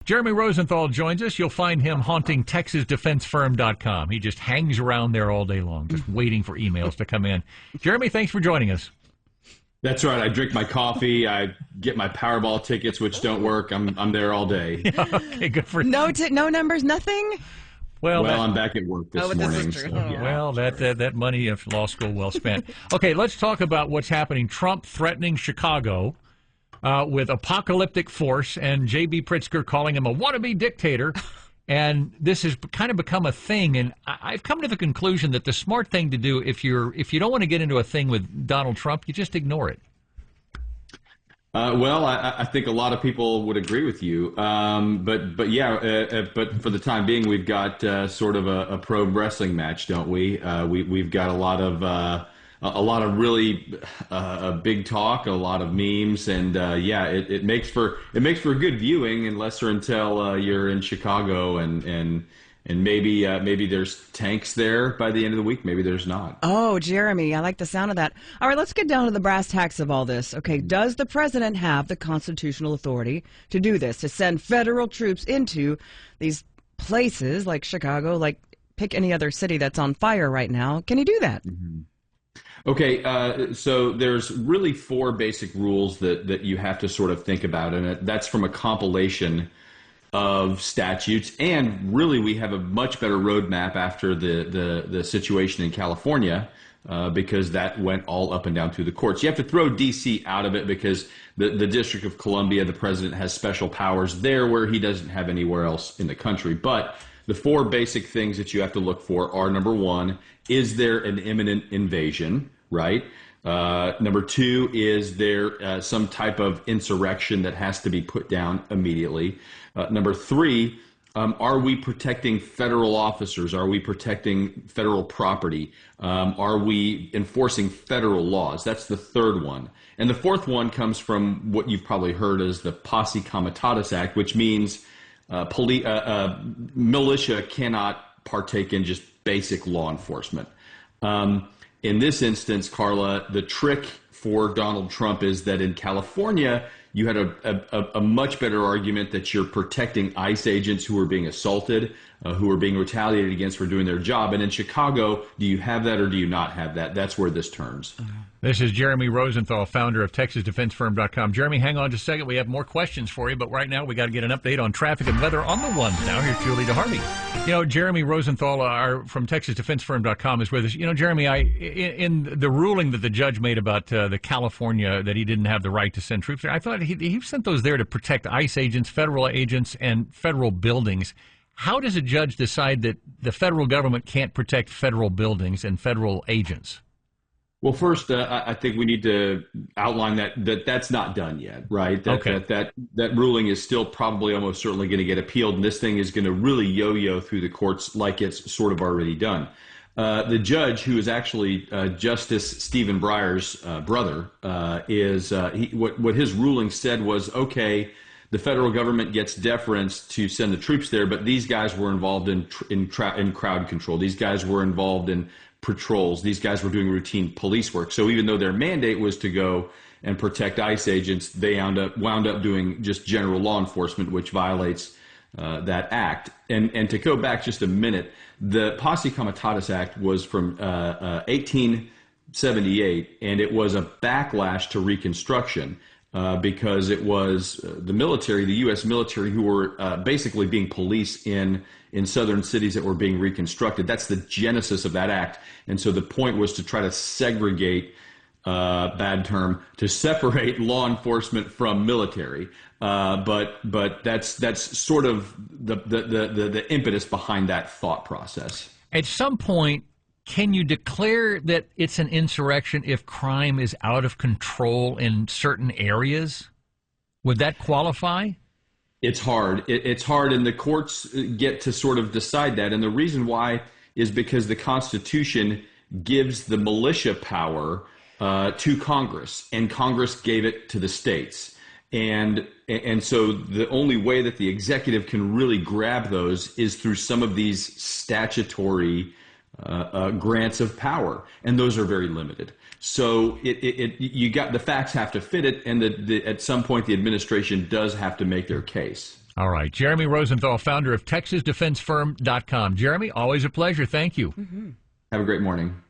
Jeremy Rosenthal joins us. You'll find him haunting TexasDefenseFirm.com. He just hangs around there all day long, just waiting for emails to come in. Jeremy, thanks for joining us. That's right. I drink my coffee. I get my Powerball tickets, which don't work. I'm there all day. Okay, good for you. No numbers, nothing? Well, I'm back at work this morning. This is true. So, yeah. Well, that money of law school well spent. Okay, let's talk about what's happening. Trump threatening Chicago with apocalyptic force, and J.B. Pritzker calling him a wannabe dictator. And this has kind of become a thing. And I've come to the conclusion that the smart thing to do, if you don't want to get into a thing with Donald Trump, you just ignore it. Well, I think a lot of people would agree with you, but for the time being, we've got sort of a pro wrestling match, don't we? We've got a lot of really big talk, a lot of memes, and it makes for good viewing, unless or until you're in Chicago and maybe there's tanks there by the end of the week. Maybe there's not. Oh, Jeremy, I like the sound of that. All right, let's get down to the brass tacks of all this. Okay, does the president have the constitutional authority to do this, to send federal troops into these places like Chicago, like pick any other city that's on fire right now? Can he do that? Mm-hmm. Okay, so there's really four basic rules that you have to sort of think about, and that's from a compilation of statutes, and really we have a much better roadmap after the situation in California, because that went all up and down through the courts. You have to throw D.C. out of it because the District of Columbia, the president has special powers there where he doesn't have anywhere else in the country. But the four basic things that you have to look for are, number one, is there an imminent invasion, right? Number two, is there some type of insurrection that has to be put down immediately? Number three, are we protecting federal officers? Are we protecting federal property? Are we enforcing federal laws? That's the third one. And the fourth one comes from what you've probably heard as the Posse Comitatus Act, which means militia cannot partake in just basic law enforcement. In this instance, Carla, the trick for Donald Trump is that in California, you had a much better argument that you're protecting ICE agents who are being assaulted, who are being retaliated against for doing their job. And in Chicago, do you have that or do you not have that? That's where this turns. This is Jeremy Rosenthal, founder of TexasDefenseFirm.com. Jeremy, hang on just a second. We have more questions for you, but right now we got to get an update on traffic and weather on the ones. Now here's Julie DeHarvey. You know, Jeremy Rosenthal from TexasDefenseFirm.com is with us. You know, Jeremy, in the ruling that the judge made about the California, that he didn't have the right to send troops there, I thought he sent those there to protect ICE agents, federal agents, and federal buildings. How does a judge decide that the federal government can't protect federal buildings and federal agents? Well, first, I think we need to outline that's not done yet, right? That ruling is still probably almost certainly going to get appealed, and this thing is going to really yo-yo through the courts like it's sort of already done. The judge, who is actually Justice Stephen Breyer's brother, what his ruling said was, okay, the federal government gets deference to send the troops there, but these guys were involved in crowd control. These guys were involved in patrols. These guys were doing routine police work. So even though their mandate was to go and protect ICE agents, they wound up doing just general law enforcement, which violates that act. And to go back just a minute, the Posse Comitatus Act was from 1878, and it was a backlash to Reconstruction because it was the military, the U.S. military, who were basically being policed in southern cities that were being reconstructed. That's the genesis of that act. And so the point was to try to segregate, bad term, to separate law enforcement from military. But that's sort of the impetus behind that thought process. At some point, can you declare that it's an insurrection if crime is out of control in certain areas? Would that qualify? It's hard. It's hard, and the courts get to sort of decide that. And the reason why is because the Constitution gives the militia power to Congress, and Congress gave it to the states. And so the only way that the executive can really grab those is through some of these statutory grants of power, and those are very limited. So you got the facts have to fit it, and at some point the administration does have to make their case. All right. Jeremy Rosenthal, founder of TexasDefenseFirm.com. Jeremy, always a pleasure. Thank you. Have a great morning.